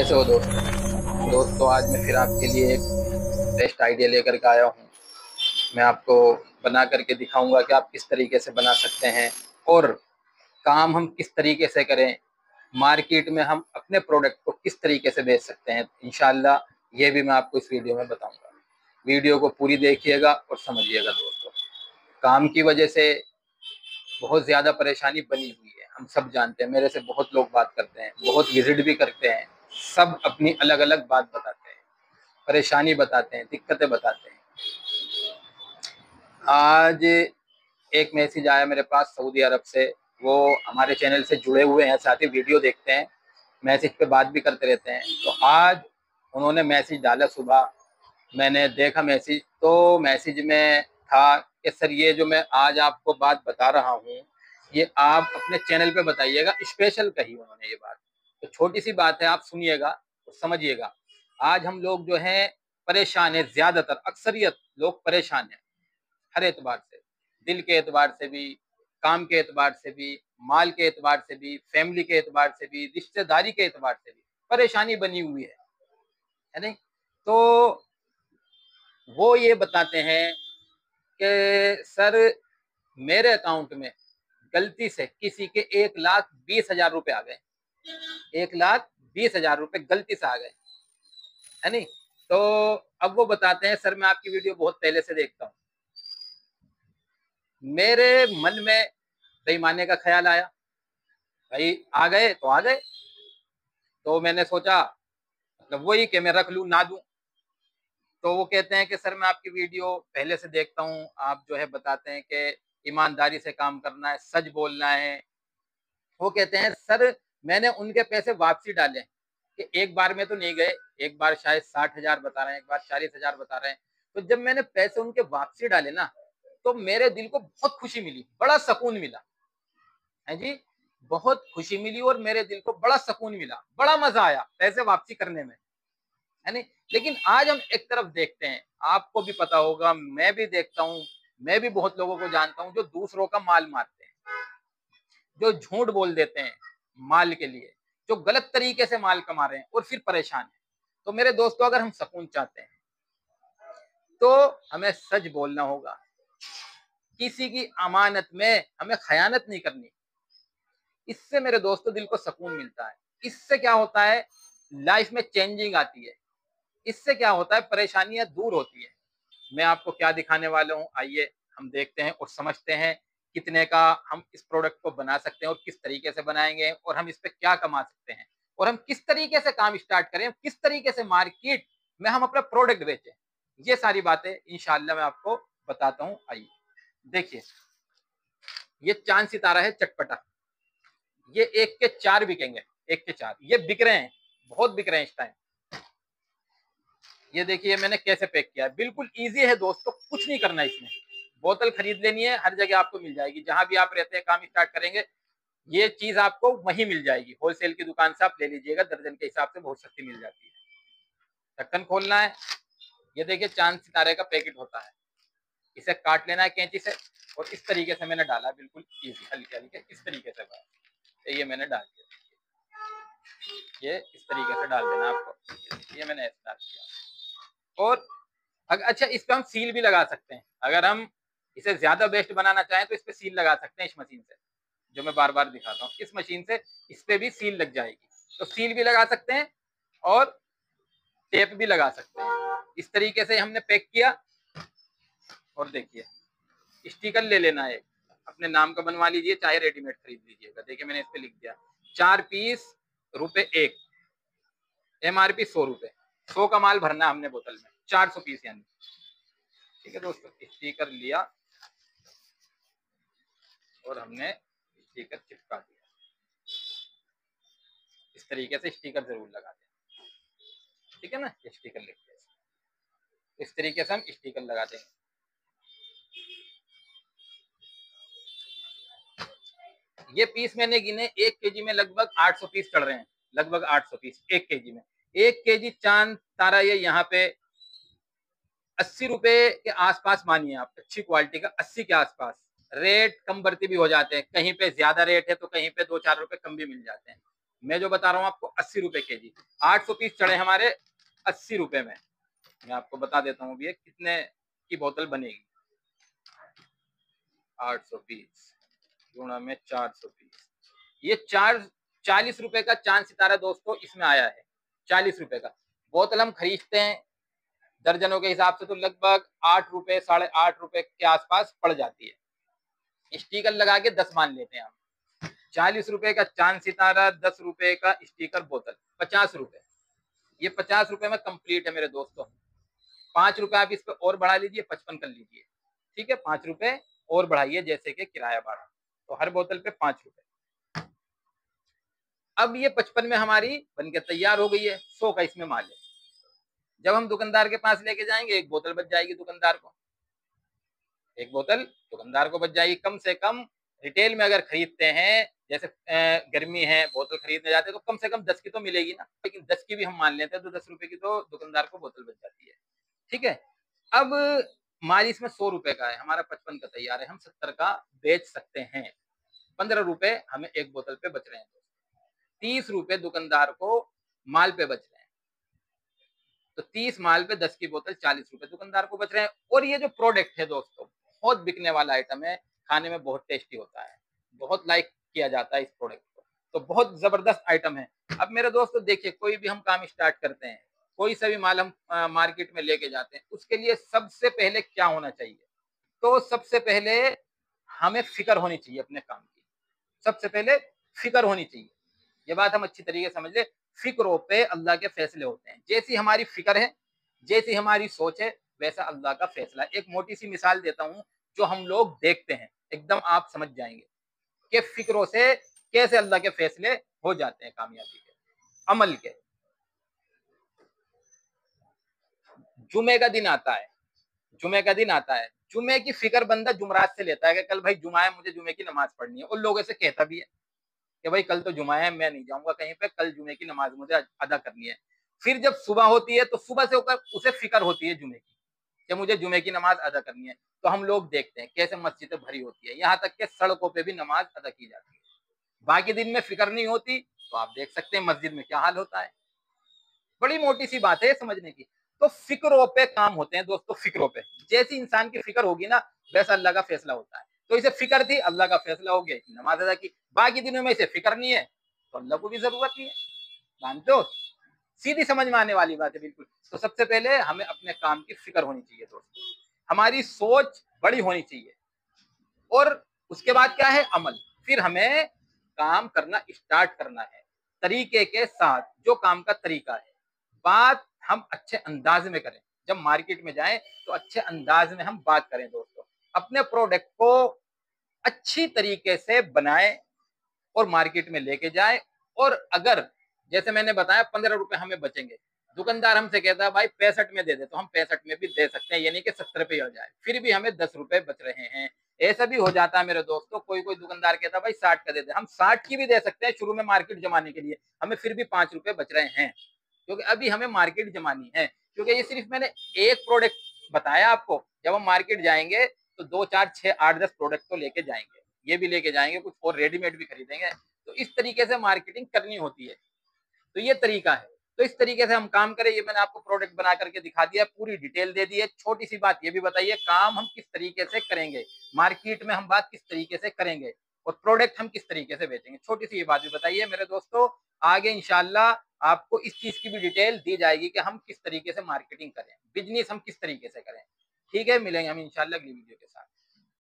कैसे हो दोस्तों आज मैं फिर आपके लिए एक बेस्ट आइडिया लेकर के आया हूँ। मैं आपको बना करके दिखाऊंगा कि आप किस तरीके से बना सकते हैं और काम हम किस तरीके से करें, मार्केट में हम अपने प्रोडक्ट को किस तरीके से बेच सकते हैं। इंशाल्लाह ये भी मैं आपको इस वीडियो में बताऊंगा। वीडियो को पूरी देखिएगा और समझिएगा दोस्तों। काम की वजह से बहुत ज़्यादा परेशानी बनी हुई है, हम सब जानते हैं। मेरे से बहुत लोग बात करते हैं, बहुत विजिट भी करते हैं, सब अपनी अलग अलग बात बताते हैं, परेशानी बताते हैं, दिक्कतें बताते हैं। आज एक मैसेज आया मेरे पास सऊदी अरब से। वो हमारे चैनल से जुड़े हुए हैं, साथ ही वीडियो देखते हैं, मैसेज पे बात भी करते रहते हैं। तो आज उन्होंने मैसेज डाला सुबह, मैंने देखा मैसेज, तो मैसेज में था कि सर ये जो मैं आज आपको बात बता रहा हूँ ये आप अपने चैनल पे बताइएगा। स्पेशल कही उन्होंने ये बात। तो छोटी सी बात है, आप सुनिएगा और समझिएगा। आज हम लोग जो हैं परेशान है, ज्यादातर अक्सरियत लोग परेशान है हर एतबार से, दिल के एतबार से भी, काम के एतबार से भी, माल के एतबार से भी, फैमिली के एतबार से भी, रिश्तेदारी के एतबार से भी परेशानी बनी हुई है नहीं। तो वो ये बताते हैं कि सर मेरे अकाउंट में गलती से किसी के 1,20,000 रुपए आ गए, 1,20,000 रुपए गलती से आ गए, है नहीं। तो अब वो बताते हैं सर मैं आपकी वीडियो बहुत पहले से देखता हूँ, मेरे मन में बेईमानी का ख्याल आया, भाई आ गए तो आ गए। तो मैंने सोचा मतलब वही कि मैं रख लूँ ना दूं। तो वो कहते हैं कि सर मैं आपकी वीडियो पहले से देखता हूँ, आप जो है बताते हैं कि ईमानदारी से काम करना है, सच बोलना है। वो कहते हैं सर मैंने उनके पैसे वापसी डाले कि एक बार में तो नहीं गए, एक बार शायद 60,000 बता रहे हैं, एक बार 40,000 बता रहे हैं। तो जब मैंने पैसे उनके वापसी डाले ना, तो मेरे दिल को बहुत खुशी मिली, बड़ा सुकून मिला है जी, बहुत खुशी मिली और मेरे दिल को बड़ा सुकून मिला, बड़ा मजा आया पैसे वापसी करने में, है नहीं। लेकिन आज हम एक तरफ देखते हैं, आपको भी पता होगा, मैं भी देखता हूँ, मैं भी बहुत लोगों को जानता हूँ जो दूसरों का माल मारते हैं, जो झूठ बोल देते हैं माल के लिए, जो गलत तरीके से माल कमा रहे हैं और फिर परेशान है। तो मेरे दोस्तों अगर हम सुकून चाहते हैं तो हमें सच बोलना होगा, किसी की अमानत में हमें खयानत नहीं करनी। इससे मेरे दोस्तों दिल को सुकून मिलता है। इससे क्या होता है, लाइफ में चेंजिंग आती है। इससे क्या होता है, परेशानियां दूर होती है। मैं आपको क्या दिखाने वाला हूँ, आइए हम देखते हैं और समझते हैं कितने का हम इस प्रोडक्ट को बना सकते हैं और किस तरीके से बनाएंगे और हम इस पे क्या कमा सकते हैं और हम किस तरीके से काम स्टार्ट करें, किस तरीके से मार्केट में हम अपना प्रोडक्ट बेचें। ये सारी बातें इंशाल्लाह मैं आपको बताता हूँ। आइए देखिए, ये चांद सितारा है चटपटा, ये 1 के 4 बिकेंगे, 1 के 4 ये बिक रहे हैं, बहुत बिक रहे हैं इस टाइम। ये देखिए मैंने कैसे पैक किया है, बिल्कुल इजी है दोस्तों, कुछ नहीं करना है इसमें। बोतल खरीद लेनी है, हर जगह आपको मिल जाएगी, जहां भी आप रहते हैं काम स्टार्ट करेंगे ये चीज आपको वहीं मिल जाएगी। होलसेल की दुकान से आप ले लीजिएगा, दर्जन के हिसाब से बहुत सस्ती मिल जाती है। ढक्कन खोलना है, ये देखिए चांद सितारे का पैकेट होता है, इसे काट लेना है कैंची से और इस तरीके से मैंने डाला, बिल्कुल इजी हल्के हल्के इस तरीके से बस। ये मैंने डाल दिया, ये इस तरीके से डाल देना आपको, ये मैंने ऐसे डाल दिया। और अच्छा इस पे हम सील भी लगा सकते हैं, अगर हम इसे ज्यादा बेस्ट बनाना चाहें तो इस पे सील लगा सकते हैं। इस मशीन से जो मैं बार बार दिखाता हूँ, इस मशीन से इस पे भी सील लग जाएगी, तो सील भी लगा सकते हैं और टेप भी लगा सकते हैं। इस तरीके से हमने पैक किया और देखिए स्टिकर ले लेना है, अपने नाम का बनवा लीजिए, चाहे रेडीमेड खरीद लीजिएगा। देखिए मैंने इस पे लिख दिया 4 पीस रुपए 1, MRP 100 रुपए, 100 का माल भरना हमने बोतल में, 400 पीस यानी। ठीक है दोस्तों, स्टिकर लिया और हमने स्टिकर चिपका दिया। इस तरीके से स्टिकर जरूर लगा दें, ठीक है ना, स्टिकर लिख दिया, इस तरीके से हम स्टिकर लगा देंगे। ये पीस मैंने गिने, 1 केजी में लगभग 800 पीस चढ़ रहे हैं, लगभग 800 पीस 1 केजी में। 1 केजी चांद तारा ये यहाँ पे 80 रुपए के आसपास मानिए आप, अच्छी क्वालिटी का 80 के आसपास। रेट कम बढ़ती भी हो जाते हैं, कहीं पे ज्यादा रेट है तो कहीं पे 2-4 रुपए कम भी मिल जाते हैं। मैं जो बता रहा हूँ आपको 80 रुपए केजी। 800 पीस चढ़े हमारे 80 रुपए में। मैं आपको बता देता हूँ भैया कितने की बोतल बनेगी। 800 पीस गुणा में 400 पीस, ये 40 रुपए का चांद सितारा दोस्तों इसमें आया है। 40 रुपए का बोतल हम खरीदते हैं दर्जनों के हिसाब से तो लगभग 8 रुपए 8.5 रुपए के आसपास पड़ जाती है। स्टिकर लगा के 10 मान लेते हैं हम। 40 रुपए का चांद सितारा, 10 रुपए का स्टिकर बोतल, 50 रुपए। ये 50 रुपए में कंप्लीट है मेरे दोस्तों। 5 रुपए आप इस पे और बढ़ा लीजिए, 55 कर लीजिए। ठीक है, 5 रुपए और बढ़ाइए जैसे कि किराया भाड़ा, तो हर बोतल पे 5 रुपए। अब ये 55 में हमारी बनके तैयार हो गई है। 100 का इसमें माल है। जब हम दुकानदार के पास लेके जाएंगे, एक बोतल बच जाएगी दुकानदार को, एक बोतल दुकानदार को बच जाएगी। कम से कम रिटेल में अगर खरीदते हैं, जैसे गर्मी है बोतल खरीदने जाते हैं तो कम से कम 10 की तो मिलेगी ना, लेकिन 10 की भी हम मान लेते हैं तो 10 रुपए की तो दुकानदार को बोतल बच जाती है। ठीक है, अब माल इसमें 100 रुपए का है, हमारा 55 का तैयार है, हम 70 का बेच सकते हैं। 15 रुपए हमें एक बोतल पे बच रहे हैं। 30 रुपए दुकानदार को माल पे बच रहे हैं, तो 30 माल पे 10 की बोतल 40 रुपए दुकानदार को बच रहे हैं। और ये जो प्रोडक्ट है दोस्तों बहुत बिकने वाला आइटम है, खाने में बहुत टेस्टी होता है, बहुत लाइक किया जाता है इस प्रोडक्ट को, तो बहुत जबरदस्त आइटम है। अब मेरे दोस्तों देखिए, कोई भी हम काम स्टार्ट करते हैं, कोई सा भी माल हम मार्केट में लेके जाते हैं, उसके लिए सबसे पहले क्या होना चाहिए? तो सबसे पहले हमें फिक्र होनी चाहिए अपने काम की। सबसे पहले फिक्र होनी चाहिए, ये बात हम अच्छी तरीके से समझ ले। फिक्रों पे अल्लाह के फैसले होते हैं। जैसी हमारी फिक्र है, जैसी हमारी सोच है, वैसा अल्लाह का फैसला है। एक मोटी सी मिसाल देता हूं जो हम लोग देखते हैं, एकदम आप समझ जाएंगे कि फिक्रों से कैसे अल्लाह के फैसले हो जाते हैं कामयाबी के, अमल के। जुमे का दिन आता है, जुमे का दिन आता है, जुमे की फिक्र बंदा जुमरात से लेता है कि कल भाई जुमा है, मुझे जुमे की नमाज पढ़नी है, और लोगों से कहता भी है कि भाई कल तो जुमा है, मैं नहीं जाऊंगा कहीं पे, कल जुमे की नमाज मुझे अदा करनी है। फिर जब सुबह होती है तो सुबह से होकर उसे फिक्र होती है जुमे की, कि मुझे जुमे की नमाज अदा करनी है। तो हम लोग देखते हैं कैसे मस्जिदें भरी होती है, यहाँ तक कि सड़कों पे भी नमाज अदा की जाती है। बाकी दिन में फिक्र नहीं होती, तो आप देख सकते हैं मस्जिद में क्या हाल होता है। बड़ी मोटी सी बात है समझने की। तो फिक्रों पे काम होते हैं दोस्तों, फिक्रों पे। जैसी इंसान की फिक्र होगी ना, वैसा अल्लाह का फैसला होता है। तो इसे फिक्र थी, अल्लाह का फैसला हो गया, नमाज अदा की। बाकी दिनों में इसे फिक्र नहीं है, तो अल्लाह को भी जरूरत नहीं है। मानते हो? सीधी समझ में आने वाली बात है बिल्कुल। तो सबसे पहले हमें अपने काम की फिक्र होनी चाहिए दोस्तों, हमारी सोच बड़ी होनी चाहिए, और उसके बाद क्या है? अमल। फिर हमें काम करना स्टार्ट करना है तरीके के साथ, जो काम का तरीका है। बात हम अच्छे अंदाज में करें, जब मार्केट में जाएं तो अच्छे अंदाज में हम बात करें दोस्तों। अपने प्रोडक्ट को अच्छी तरीके से बनाएं और मार्केट में लेके जाए। और अगर जैसे मैंने बताया 15 रुपए हमें बचेंगे, दुकानदार हमसे कहता है भाई 65 में दे दे, तो हम 65 में भी दे सकते हैं, यानी कि 70 पे अड़ जाए, फिर भी हमें 10 रुपए बच रहे हैं। ऐसा भी हो जाता है मेरे दोस्तों, कोई कोई दुकानदार कहता है भाई 60 का दे दे, हम 60 की भी दे सकते हैं शुरू में मार्केट जमाने के लिए, हमें फिर भी 5 रुपए बच रहे हैं, क्योंकि अभी हमें मार्केट जमानी है। क्योंकि ये सिर्फ मैंने एक प्रोडक्ट बताया आपको, जब हम मार्केट जाएंगे तो 2 4 6 8 10 प्रोडक्ट तो लेके जाएंगे, ये भी लेके जाएंगे, कुछ और रेडीमेड भी खरीदेंगे। तो इस तरीके से मार्केटिंग करनी होती है, तो ये तरीका है। तो इस तरीके से हम काम करें। ये मैंने आपको प्रोडक्ट बना करके दिखा दिया, पूरी डिटेल दे दी है। छोटी सी बात ये भी बताइए, काम हम किस तरीके से करेंगे, मार्केट में हम बात किस तरीके से करेंगे, और प्रोडक्ट हम किस तरीके से बेचेंगे, छोटी सी ये बात भी बताइए मेरे दोस्तों। आगे इंशाल्लाह आपको इस चीज की भी डिटेल दी जाएगी कि हम किस तरीके से मार्केटिंग करें, बिजनेस हम किस तरीके से करें। ठीक है, मिलेंगे हम इंशाल्लाह अगली वीडियो के साथ।